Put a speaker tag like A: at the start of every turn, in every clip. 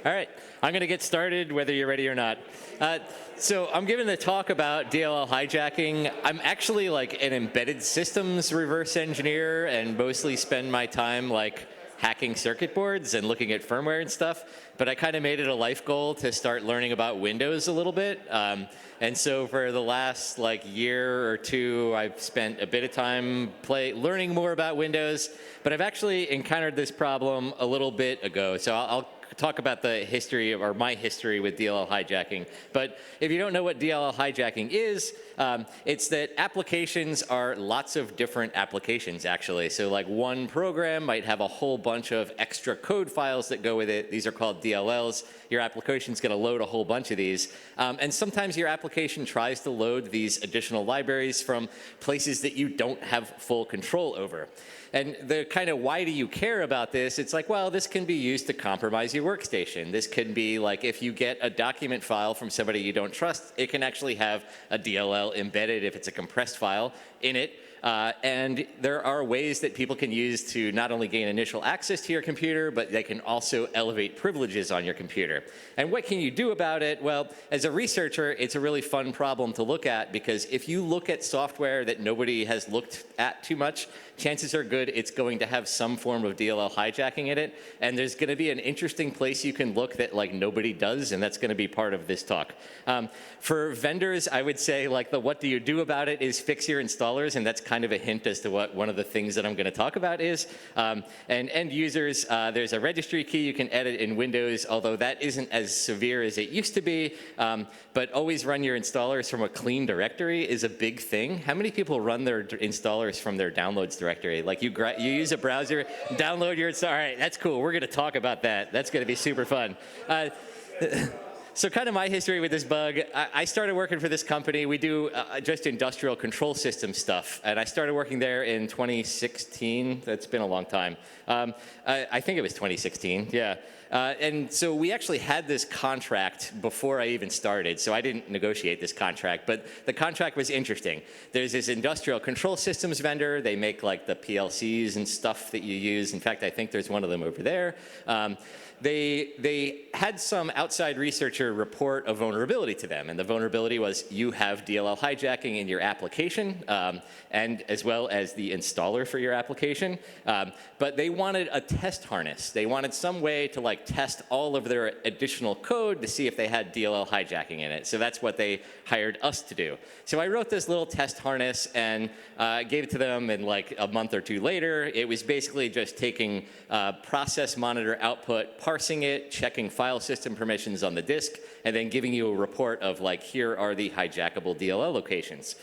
A: All right, I'm going to get started whether you're ready or not. So I'm giving the talk about DLL hijacking. I'm actually like an embedded systems reverse engineer and mostly spend my time like hacking circuit boards and looking at firmware and stuff. But I kind of made it a life goal to start learning about Windows a little bit. And so for the last like year or two, I've spent a bit of time learning more about Windows. But I've actually encountered this problem a little bit ago. So I'll talk about the history or my history with DLL hijacking. But if you don't know what DLL hijacking is, it's that applications are lots of different applications, actually. So like one program might have a whole bunch of extra code files that go with it. These are called DLLs. Your application's going to load a whole bunch of these. And sometimes your application tries to load these additional libraries from places that you don't have full control over. And the kind of why do you care about this? It's like, well, this can be used to compromise your workstation. This can be like if you get a document file from somebody you don't trust, it can actually have a DLL embedded if it's a compressed file in it. And there are ways that people can use to not only gain initial access to your computer, but they can also elevate privileges on your computer. And what can you do about it? Well, as a researcher, it's a really fun problem to look at, because if you look at software that nobody has looked at too much, chances are good it's going to have some form of DLL hijacking in it. And there's going to be an interesting place you can look that like nobody does, and that's going to be part of this talk. For vendors, I would say like the what do you do about it is fix your installers, and that's kind of a hint as to what one of the things that I'm going to talk about is. And end users, there's a registry key you can edit in Windows, although that isn't as severe as it used to be. But always run your installers from a clean directory is a big thing. How many people run their installers from their downloads directory? Like you use a browser, download your installer. All right, that's cool. We're going to talk about that. That's going to be super fun. So kind of my history with this bug, I started working for this company. We do just industrial control system stuff. And I started working there in 2016. That's been a long time. I think it was 2016, yeah. And so we actually had this contract before I even started, so I didn't negotiate this contract, but the contract was interesting. There's this industrial control systems vendor. They make like the PLCs and stuff that you use. In fact, I think there's one of them over there. They had some outside researcher report a vulnerability to them, and the vulnerability was you have DLL hijacking in your application, and as well as the installer for your application. But they wanted a test harness. They wanted some way to like test all of their additional code to see if they had DLL hijacking in it. So that's what they hired us to do. So I wrote this little test harness and gave it to them, and like a month or two later, it was basically just taking process monitor output, parsing it, checking file system permissions on the disk, and then giving you a report of like, here are the hijackable DLL locations.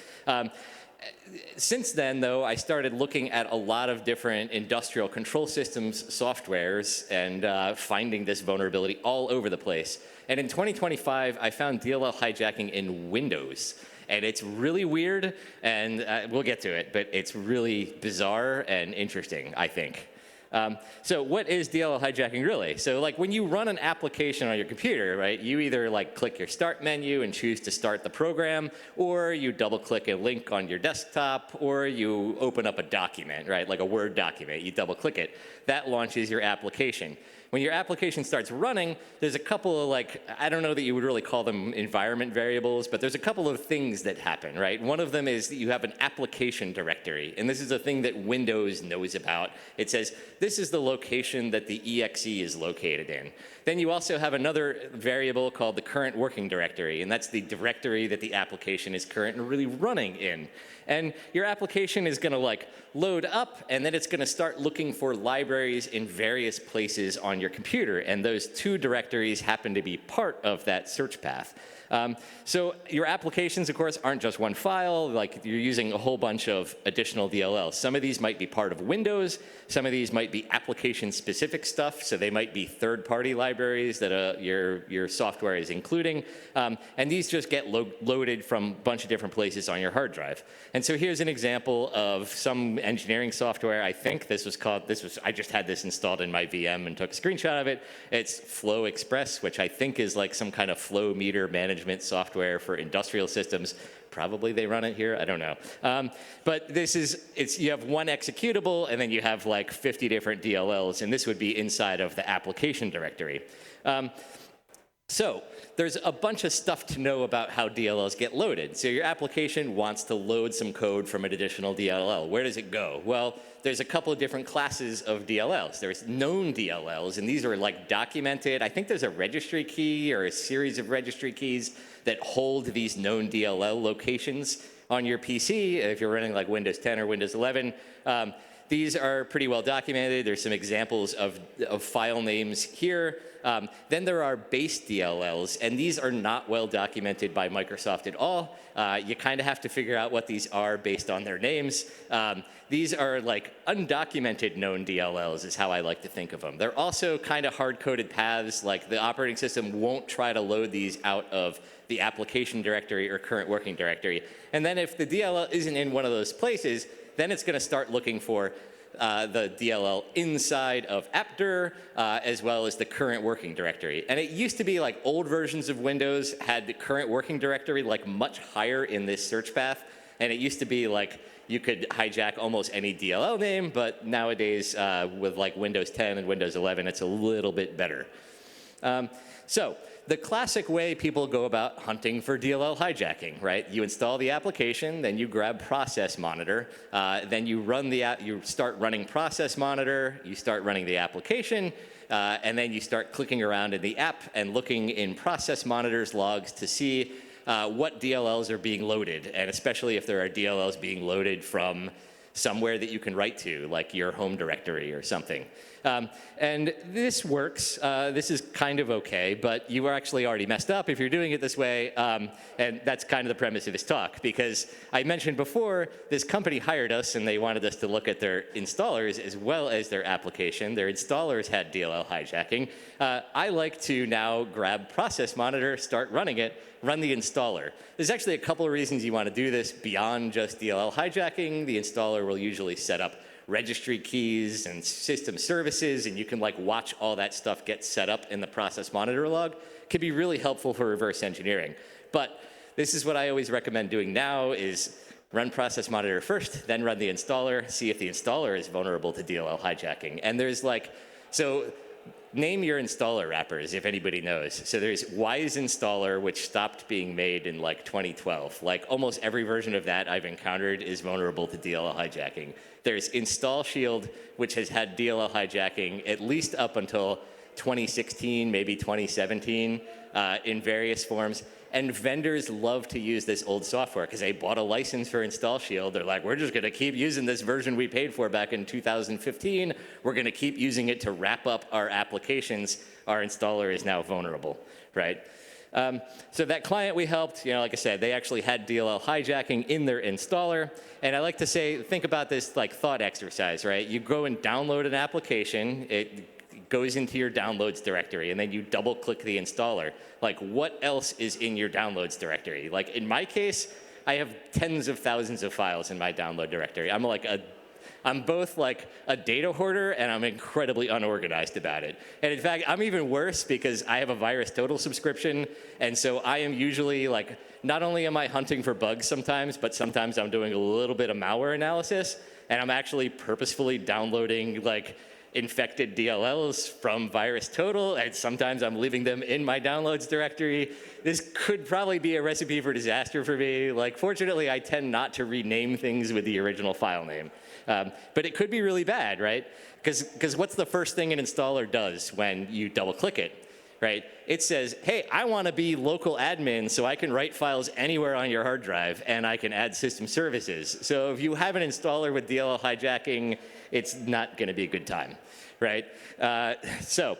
A: Since then, though, I started looking at a lot of different industrial control systems softwares and finding this vulnerability all over the place. And in 2025, I found DLL hijacking in Windows. And it's really weird, and we'll get to it, but it's really bizarre and interesting, I think. So what is DLL hijacking really? So like when you run an application on your computer, right, you either like click your start menu and choose to start the program, or you double click a link on your desktop, or you open up a document, right, like a Word document, you double click it. That launches your application. When your application starts running, there's a couple of like, I don't know that you would really call them environment variables, but there's a couple of things that happen, right? One of them is that you have an application directory, and this is a thing that Windows knows about. It says, this is the location that the exe is located in. Then you also have another variable called the current working directory, and that's the directory that the application is currently running in. And your application is going to like load up, and then it's going to start looking for libraries in various places on your computer, and those two directories happen to be part of that search path. So your applications, of course, aren't just one file. Like you're using a whole bunch of additional DLLs. Some of these might be part of Windows. Some of these might be application-specific stuff. So they might be third-party libraries that your software is including. And these just get loaded from a bunch of different places on your hard drive. And so here's an example of some engineering software. I think this was called, I just had this installed in my VM and took a screen screenshot of it. It's Flow Express, which I think is like some kind of flow meter management software for industrial systems. Probably they run it here, I don't know. But this is, you have one executable, and then you have like 50 different DLLs, and this would be inside of the application directory. So there's a bunch of stuff to know about how DLLs get loaded. So your application wants to load some code from an additional DLL. Where does it go? Well, there's a couple of different classes of DLLs. There's known DLLs, and these are like documented. I think there's a registry key or a series of registry keys that hold these known DLL locations on your PC if you're running like Windows 10 or Windows 11. These are pretty well documented. There's some examples of file names here. Then there are base DLLs, and these are not well documented by Microsoft at all. You kind of have to figure out what these are based on their names. These are like undocumented known DLLs is how I like to think of them. They're also kind of hard-coded paths, like the operating system won't try to load these out of the application directory or current working directory. And then if the DLL isn't in one of those places, then it's going to start looking for the DLL inside of appdir, as well as the current working directory. And it used to be like old versions of Windows had the current working directory like much higher in this search path. And it used to be like you could hijack almost any DLL name, but nowadays with like Windows 10 and Windows 11, it's a little bit better. So the classic way people go about hunting for DLL hijacking, right? You install the application, then you grab Process Monitor, then you run you start running Process Monitor, you start running the application, and then you start clicking around in the app and looking in Process Monitor's logs to see what DLLs are being loaded, and especially if there are DLLs being loaded from somewhere that you can write to, like your home directory or something. And this works. This is kind of okay, but you are actually already messed up if you're doing it this way. And that's kind of the premise of this talk, because I mentioned before, this company hired us and they wanted us to look at their installers as well as their application. Their installers had DLL hijacking. I like to now grab Process Monitor, start running it, run the installer. There's actually a couple of reasons you want to do this beyond just DLL hijacking. The installer will usually set up registry keys and system services, and you can like watch all that stuff get set up in the Process Monitor log. It can be really helpful for reverse engineering. But this is what I always recommend doing now is run Process Monitor first, then run the installer, see if the installer is vulnerable to DLL hijacking. And there's like, so name your installer wrappers if anybody knows. So there's Wise Installer, which stopped being made in like 2012. Like almost every version of that I've encountered is vulnerable to DLL hijacking. There's Install Shield, which has had DLL hijacking at least up until 2016, maybe 2017, in various forms. And vendors love to use this old software because they bought a license for Install Shield. They're like, we're just going to keep using this version we paid for back in 2015. We're going to keep using it to wrap up our applications. Our installer is now vulnerable, right? So that client we helped, like I said, they actually had DLL hijacking in their installer. And I like to say, think about this like thought exercise, right? You go and download an application. It goes into your downloads directory, and then you double click the installer. Like what else is in your downloads directory? Like in my case, I have tens of thousands of files in my download directory. I'm both like a data hoarder and I'm incredibly unorganized about it. And in fact, I'm even worse because I have a VirusTotal subscription. And so I am usually like, not only am I hunting for bugs sometimes, but sometimes I'm doing a little bit of malware analysis. And I'm actually purposefully downloading like infected DLLs from VirusTotal, and sometimes I'm leaving them in my downloads directory. This could probably be a recipe for disaster for me. Like, fortunately, I tend not to rename things with the original file name. But it could be really bad, right? Because what's the first thing an installer does when you double click it, right? It says, hey, I want to be local admin so I can write files anywhere on your hard drive and I can add system services. So if you have an installer with DLL hijacking, it's not going to be a good time, right? So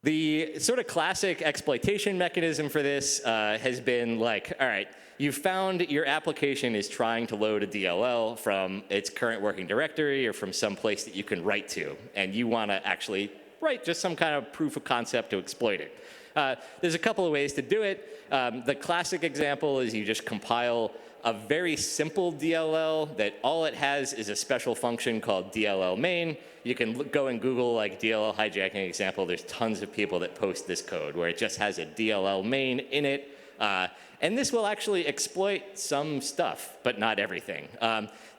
A: the sort of classic exploitation mechanism for this has been like, all right, you found your application is trying to load a DLL from its current working directory or from some place that you can write to, and you want to actually write just some kind of proof of concept to exploit it. There's a couple of ways to do it. The classic example is you just compile a very simple DLL that all it has is a special function called DLL main. You can go and Google like DLL hijacking example. There's tons of people that post this code where it just has a DLL main in it. And this will actually exploit some stuff, but not everything.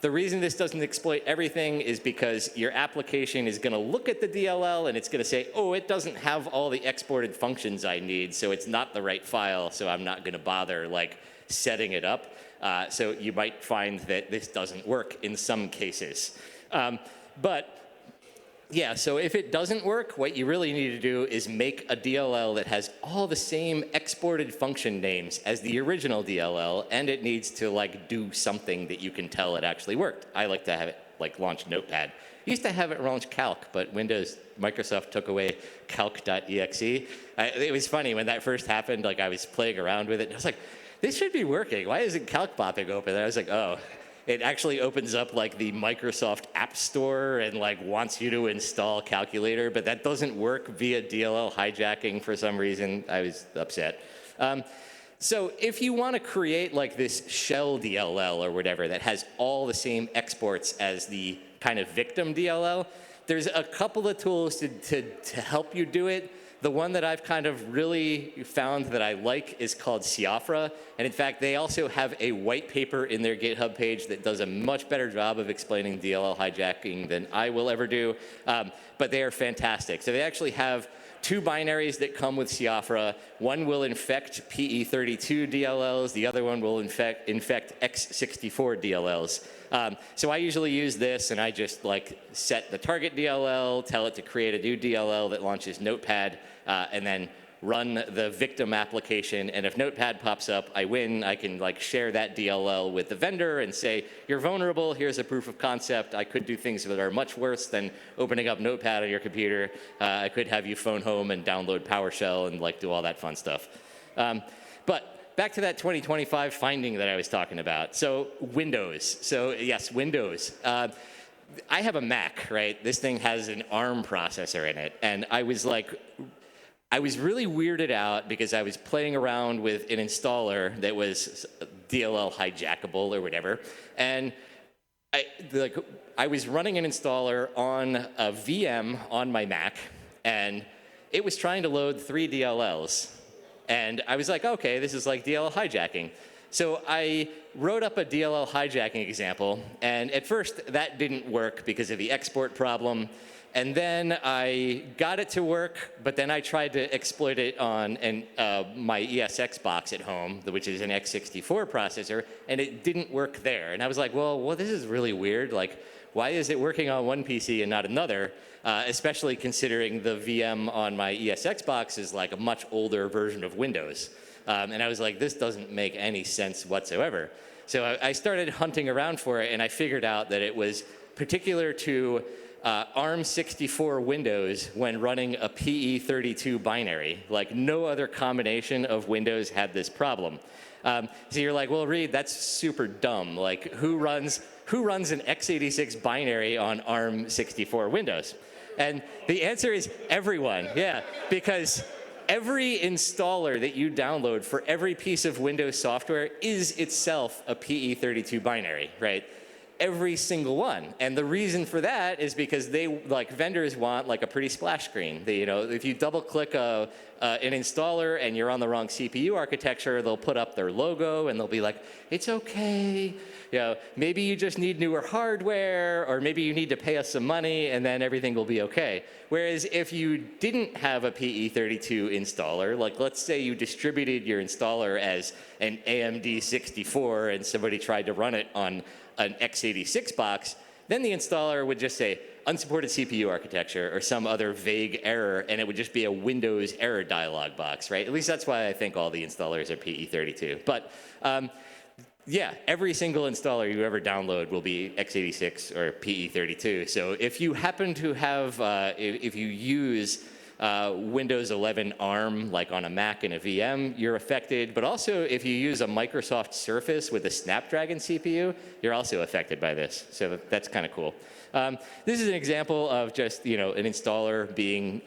A: The reason this doesn't exploit everything is because your application is going to look at the DLL and it's going to say, oh, it doesn't have all the exported functions I need, so it's not the right file, so I'm not going to bother like setting it up. So you might find that this doesn't work in some cases. But yeah, so if it doesn't work, what you really need to do is make a DLL that has all the same exported function names as the original DLL, and it needs to like do something that you can tell it actually worked. I like to have it like launch Notepad. Used to have it launch Calc, but Microsoft took away calc.exe. It was funny when that first happened, like I was playing around with it, and I was like, this should be working. Why isn't Calc popping open? And I was like, oh. It actually opens up like the Microsoft App Store and like wants you to install Calculator, but that doesn't work via DLL hijacking for some reason. I was upset. So if you want to create like this shell DLL or whatever that has all the same exports as the kind of victim DLL, there's a couple of tools to help you do it. The one that I've kind of really found that I like is called Siafra. And in fact, they also have a white paper in their GitHub page that does a much better job of explaining DLL hijacking than I will ever do. But they are fantastic. So they actually have two binaries that come with Siafra. One will infect PE32 DLLs. The other one will infect X64 DLLs. So I usually use this, and I just like set the target DLL, tell it to create a new DLL that launches Notepad, and then run the victim application. And if Notepad pops up, I win. I can like share that DLL with the vendor and say, you're vulnerable. Here's a proof of concept. I could do things that are much worse than opening up Notepad on your computer. I could have you phone home and download PowerShell and like do all that fun stuff. But back to that 2025 finding that I was talking about. So Windows. So yes, Windows. I have a Mac, right? This thing has an ARM processor in it. And I was really weirded out because I was playing around with an installer that was DLL hijackable or whatever. And I was running an installer on a VM on my Mac, and it was trying to load 3 DLLs. And I was like, okay, this is like DLL hijacking. So I wrote up a DLL hijacking example, and at first that didn't work because of the export problem. And then I got it to work, but then I tried to exploit it on my ESX box at home, which is an x64 processor, and it didn't work there. And I was like, well, this is really weird. Like, why is it working on one PC and not another? Especially considering the VM on my ESX box is like a much older version of Windows. And I was like, this doesn't make any sense whatsoever. So I started hunting around for it, and I figured out that it was particular to ARM64 Windows when running a PE32 binary. Like no other combination of Windows had this problem. So you're like, well, Reid, that's super dumb. Like who runs an x86 binary on ARM64 Windows? And the answer is everyone, yeah, because every installer that you download for every piece of Windows software is itself a PE32 binary, right? Every single one. And the reason for that is because vendors want like a pretty splash screen. If you double click an installer and you're on the wrong CPU architecture, they'll put up their logo and they'll be like, it's okay. Maybe you just need newer hardware, or maybe you need to pay us some money and then everything will be okay. Whereas if you didn't have a PE32 installer, like let's say you distributed your installer as an AMD 64 and somebody tried to run it on an x86 box, then the installer would just say unsupported CPU architecture or some other vague error, and it would just be a Windows error dialog box, right? At least that's why I think all the installers are PE32. But yeah, every single installer you ever download will be x86 or PE32. So if you happen to have, if you use Windows 11 ARM, like on a Mac and a VM, you're affected. But also, if you use a Microsoft Surface with a Snapdragon CPU, you're also affected by this. So that's kind of cool. This is an example of just an installer being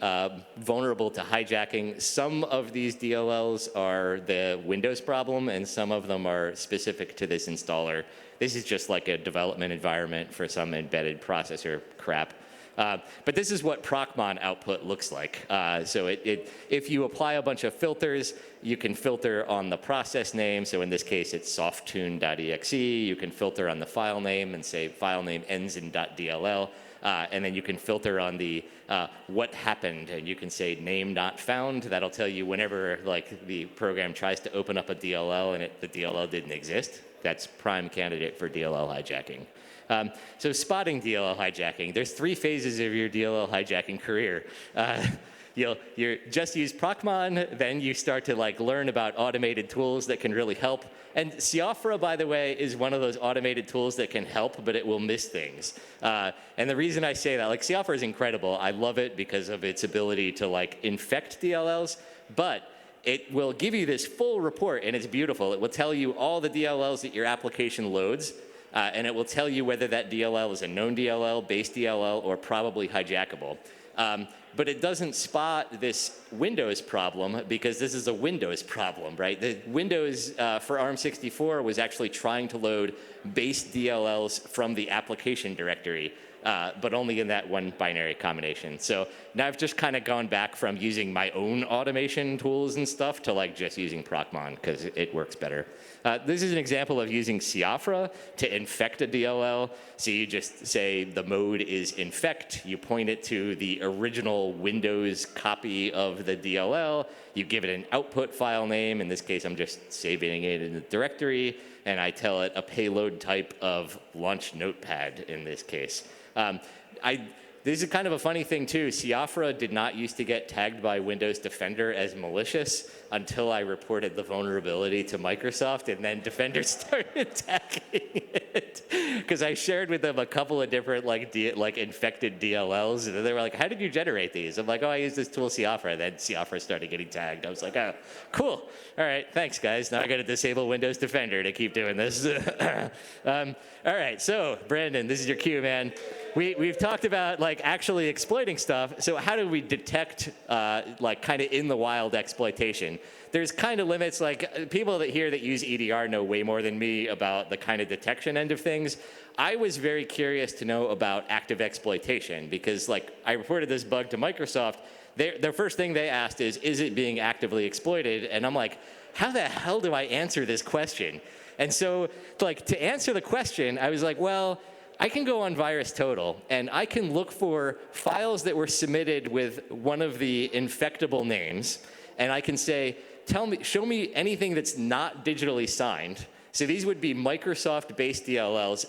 A: vulnerable to hijacking. Some of these DLLs are the Windows problem, and some of them are specific to this installer. This is just like a development environment for some embedded processor crap. But this is what procmon output looks like. So if you apply a bunch of filters, you can filter on the process name. So in this case, it's softtune.exe. You can filter on the file name and say file name ends in .dll. And then you can filter on the what happened, and you can say name not found. That'll tell you whenever the program tries to open up a DLL and the DLL didn't exist. That's prime candidate for DLL hijacking. So spotting DLL hijacking, there's 3 phases of your DLL hijacking career. You just use procmon, then you start to learn about automated tools that can really help. And Siofra, by the way, is one of those automated tools that can help, but it will miss things. And the reason I say that, Siofra is incredible. I love it because of its ability to infect DLLs, but it will give you this full report, and it's beautiful. It will tell you all the DLLs that your application loads, and it will tell you whether that DLL is a known DLL, base DLL, or probably hijackable. But it doesn't spot this Windows problem because this is a Windows problem, right? The Windows for ARM64 was actually trying to load base DLLs from the application directory, but only in that one binary combination. So now I've just kind of gone back from using my own automation tools and stuff to just using procmon because it works better. This is an example of using Siofra to infect a DLL. So you just say the mode is infect, you point it to the original Windows copy of the DLL, you give it an output file name. In this case, I'm just saving it in the directory, and I tell it a payload type of launch notepad in this case. This is kind of a funny thing too. Siofra did not used to get tagged by Windows Defender as malicious until I reported the vulnerability to Microsoft, and then Defender started tagging it. Because I shared with them a couple of different infected DLLs, and they were like, "How did you generate these?" I'm like, "Oh, I used this tool Siofra." And then Siofra started getting tagged. I was like, "Oh, cool. All right, thanks guys. Now I got to disable Windows Defender to keep doing this." All right, so Brandon, this is your cue, man. We've talked about actually exploiting stuff. So how do we detect kind of in the wild exploitation? There's kind of limits. People that use EDR know way more than me about the kind of detection end of things. I was very curious to know about active exploitation because I reported this bug to Microsoft. Their first thing they asked is it being actively exploited? And I'm like, how the hell do I answer this question? And so to answer the question, I was like, well, I can go on VirusTotal, and I can look for files that were submitted with one of the infectable names, and I can say, show me anything that's not digitally signed. So these would be Microsoft-based DLLs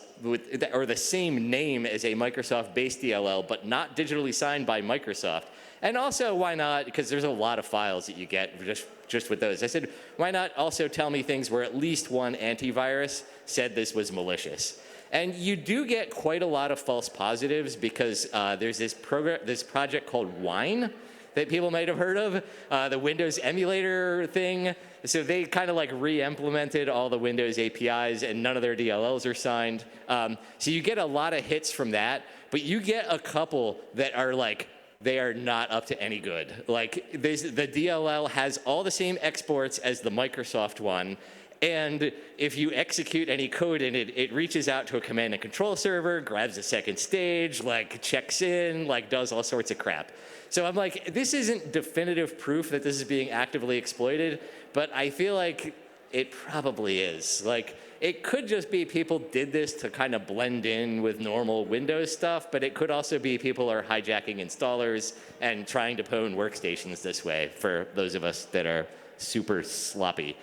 A: or the same name as a Microsoft-based DLL, but not digitally signed by Microsoft. And also, why not, because there's a lot of files that you get just with those. I said, why not also tell me things where at least one antivirus said this was malicious? And you do get quite a lot of false positives because there's this project called Wine that people might have heard of, the Windows emulator thing. So they kind of re-implemented all the Windows APIs, and none of their DLLs are signed. So you get a lot of hits from that, but you get a couple that are they are not up to any good. The DLL has all the same exports as the Microsoft one. And if you execute any code in it, it reaches out to a command and control server, grabs a second stage, checks in, does all sorts of crap. So I'm like, this isn't definitive proof that this is being actively exploited, but I feel like it probably is. It could just be people did this to kind of blend in with normal Windows stuff, but it could also be people are hijacking installers and trying to pwn workstations this way for those of us that are super sloppy.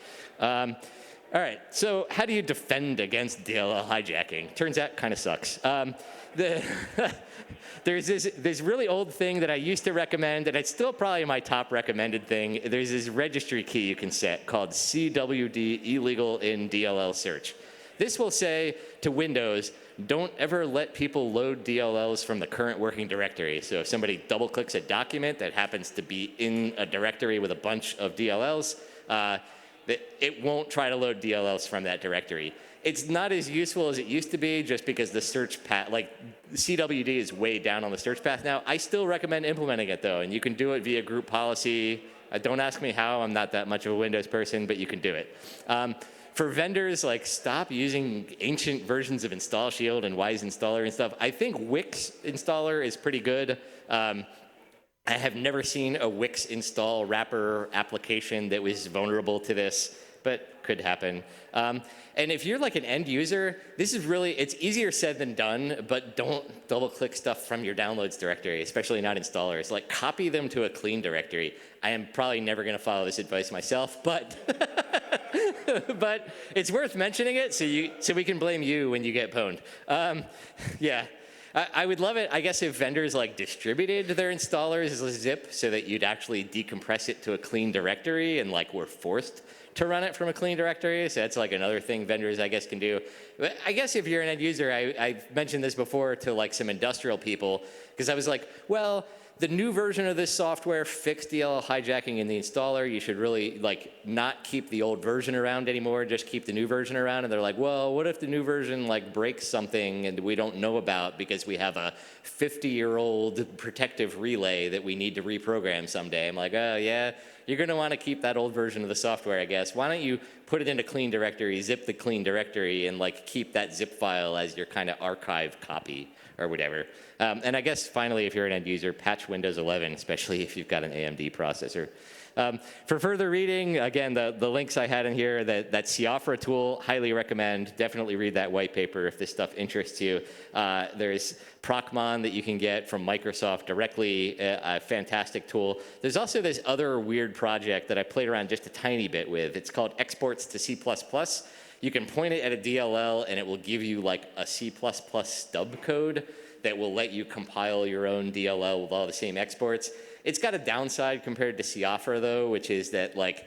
A: All right, so how do you defend against DLL hijacking? Turns out, kind of sucks. There's this really old thing that I used to recommend, and it's still probably my top recommended thing. There's this registry key you can set called CWD illegal in DLL search. this will say to Windows, don't ever let people load DLLs from the current working directory. So if somebody double clicks a document that happens to be in a directory with a bunch of DLLs, it won't try to load DLLs from that directory. It's not as useful as it used to be just because the search path, like CWD is way down on the search path now. I still recommend implementing it though, and you can do it via group policy. Don't ask me how, I'm not that much of a Windows person, but you can do it. For vendors, like stop using ancient versions of Install Shield and Wise Installer and stuff. I think Wix Installer is pretty good. I have never seen a Wix install wrapper application that was vulnerable to this, but could happen. And if you're like an end user, this is really, it's easier said than done, but don't double click stuff from your downloads directory, especially not installers. Like copy them to a clean directory. I am probably never gonna follow this advice myself, but but it's worth mentioning it so we can blame you when you get pwned. Yeah. I would love it, I guess, if vendors like distributed their installers as a zip so that you'd actually decompress it to a clean directory and like were forced to run it from a clean directory. So that's like another thing vendors, I guess, can do. But I guess if you're an end user, I've mentioned this before to like some industrial people, because I was like, well, the new version of this software fixed DLL hijacking in the installer. You should really like not keep the old version around anymore, just keep the new version around. And they're like, well, what if the new version like breaks something and we don't know about because we have a 50-year-old protective relay that we need to reprogram someday? I'm like, oh yeah, you're gonna wanna keep that old version of the software, I guess. Why don't you put it into clean directory, zip the clean directory, and like keep that zip file as your kind of archive copy or whatever. And I guess finally, if you're an end user, patch Windows 11, especially if you've got an AMD processor. For further reading, again, the links I had in here, that Siafra tool, highly recommend. Definitely read that white paper if this stuff interests you. There's Procmon that you can get from Microsoft directly, a fantastic tool. There's also this other weird project that I played around just a tiny bit with. It's called Exports to C++. You can point it at a DLL and it will give you like a C++ stub code that will let you compile your own DLL with all the same exports. It's got a downside compared to Siafra though, which is that like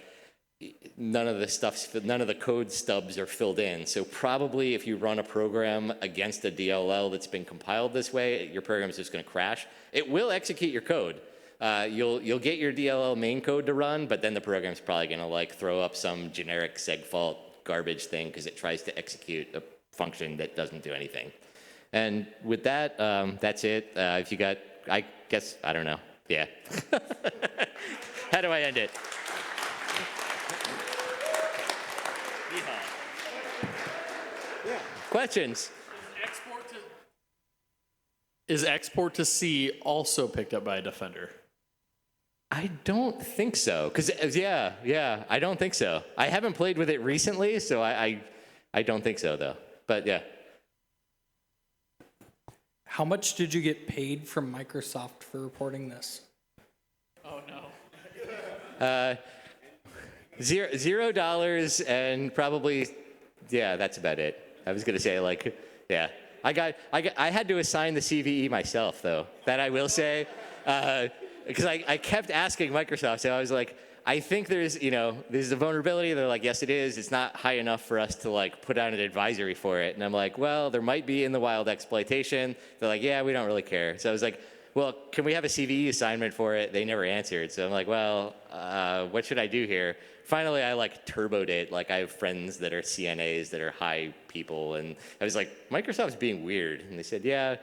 A: none of the code stubs are filled in. So probably if you run a program against a DLL that's been compiled this way, your program is just gonna crash. It will execute your code. You'll get your DLL main code to run, but then the program's probably gonna like throw up some generic segfault garbage thing because it tries to execute a function that doesn't do anything. And with that, that's it. If you got, I guess, I don't know. Yeah. How do I end it? Yeah. Questions?
B: Is export to C also picked up by a Defender?
A: I don't think so. Because, yeah, I don't think so. I haven't played with it recently, so I don't think so, though. But, yeah.
C: How much did you get paid from Microsoft for reporting this?
B: Oh, no.
A: $0 and probably, yeah, that's about it. I was going to say, like, yeah. I had to assign the CVE myself, though. That I will say. Because I kept asking Microsoft, so I was like, I think there's a vulnerability. They're like, yes, it is. It's not high enough for us to like put out an advisory for it. And I'm like, well, there might be in the wild exploitation. They're like, yeah, we don't really care. So I was like, well, can we have a CVE assignment for it? They never answered. So I'm like, well, what should I do here? Finally, I like turboed it. Like I have friends that are CNAs that are high people. And I was like, Microsoft's being weird. And they said, yeah,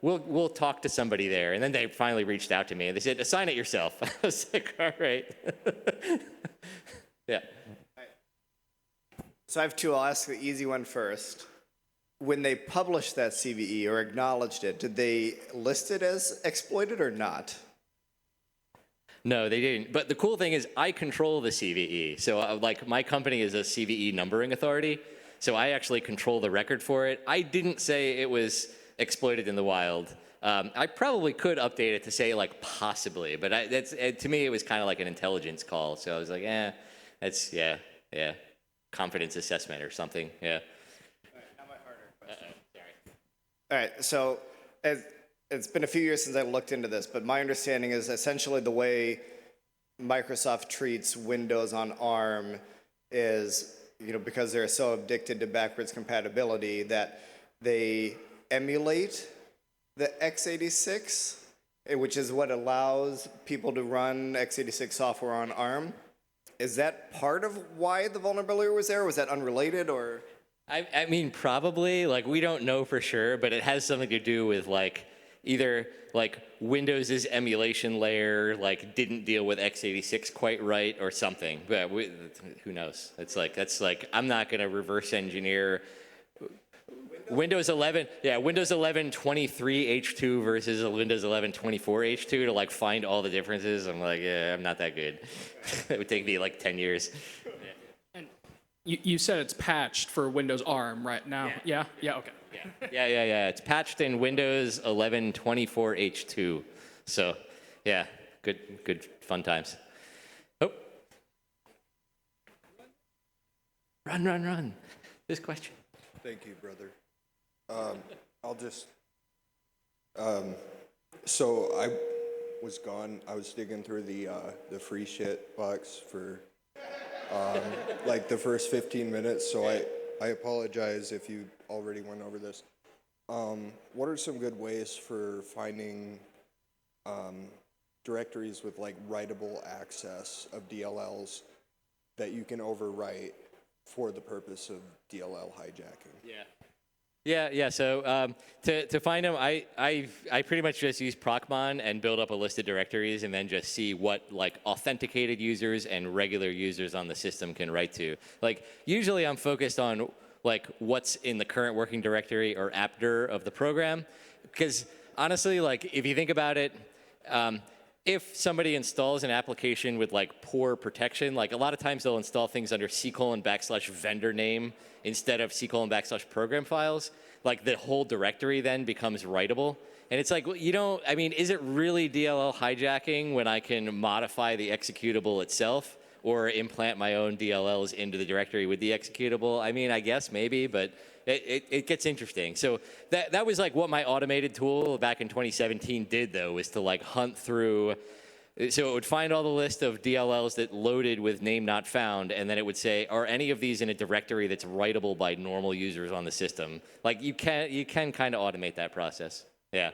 A: we'll talk to somebody there. And then they finally reached out to me and they said, assign it yourself. I was like, all right. Yeah.
D: So I have two. I'll ask the easy one first. When they published that CVE or acknowledged it, did they list it as exploited or not?
A: No, they didn't. But the cool thing is I control the CVE. So like my company is a CVE numbering authority. So I actually control the record for it. I didn't say it was exploited in the wild. I probably could update it to say like possibly, but to me it was kind of like an intelligence call. So I was like, that's yeah, confidence assessment or something. Yeah.
D: All right, now my harder question. Sorry. All right, so it's been a few years since I looked into this, but my understanding is essentially the way Microsoft treats Windows on ARM is because they're so addicted to backwards compatibility that they emulate the x86, which is what allows people to run x86 software on ARM. Is that part of why the vulnerability was there? Was that unrelated, or?
A: I mean, probably. Like, we don't know for sure, but it has something to do with like either like Windows's emulation layer like didn't deal with x86 quite right or something. But who knows? That's like I'm not going to reverse engineer Windows 11, Windows 11 23 H2 versus a Windows 11 24 H2 to like find all the differences. I'm like, yeah, I'm not that good. It would take me like 10 years.
B: And you said it's patched for Windows ARM right now. Yeah? Yeah, okay.
A: Yeah. It's patched in Windows 11 24 H2. So, yeah, good fun times. Oh. Run. This question.
E: Thank you, brother. I'll just, so I was gone. I was digging through the free shit box for like the first 15 minutes. So I apologize if you already went over this. What are some good ways for finding directories with like writable access of DLLs that you can overwrite for the purpose of DLL hijacking?
A: Yeah. So to find them, I pretty much just use Procmon and build up a list of directories, and then just see what like authenticated users and regular users on the system can write to. Like usually, I'm focused on like what's in the current working directory or appdir of the program, because honestly, like if you think about it. If somebody installs an application with like poor protection, like a lot of times they'll install things under /vendor name instead of /program files, like the whole directory then becomes writable. And it's like, is it really DLL hijacking when I can modify the executable itself or implant my own DLLs into the directory with the executable? I mean, I guess maybe, but it gets interesting. So that was like what my automated tool back in 2017 did, though, was to like hunt through. So it would find all the list of DLLs that loaded with name not found, and then it would say, are any of these in a directory that's writable by normal users on the system? Like you can kind of automate that process. Yeah,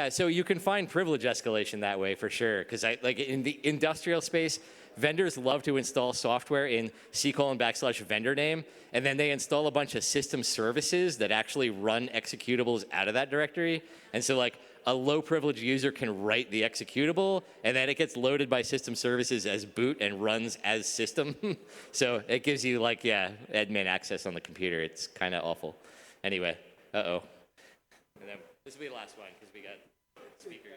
A: so you can find privilege escalation that way for sure. Because like in the industrial space, vendors love to install software in /vendor name, and then they install a bunch of system services that actually run executables out of that directory. And so like a low privilege user can write the executable, and then it gets loaded by system services as boot and runs as system. So it gives you like, admin access on the computer. It's kind of awful. Anyway, And then this will be the last one because we got speaker.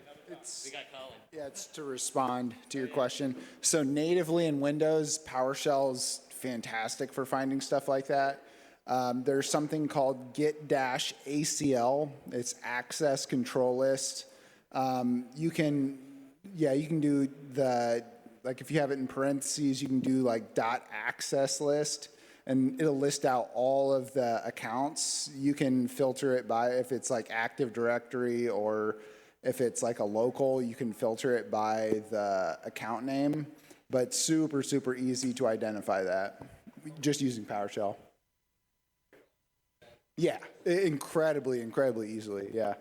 A: We got Colin.
F: Yeah, it's to respond to your question. So natively in Windows, PowerShell is fantastic for finding stuff like that. There's something called git-acl. It's access control list. You can do like if you have it in parentheses, you can do like .access list, and it'll list out all of the accounts. You can filter it by if it's like Active Directory, or if it's like a local, you can filter it by the account name. But super, super easy to identify that just using PowerShell. Yeah, incredibly easily, yeah.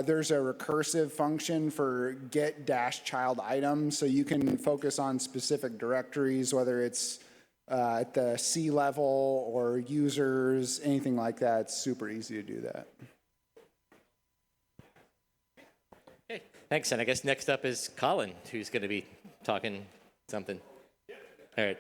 F: There's a recursive function for get-child items, so you can focus on specific directories, whether it's at the C level or users, anything like that. It's super easy to do that.
A: Okay, thanks. And I guess next up is Colin, who's going to be talking something. All right.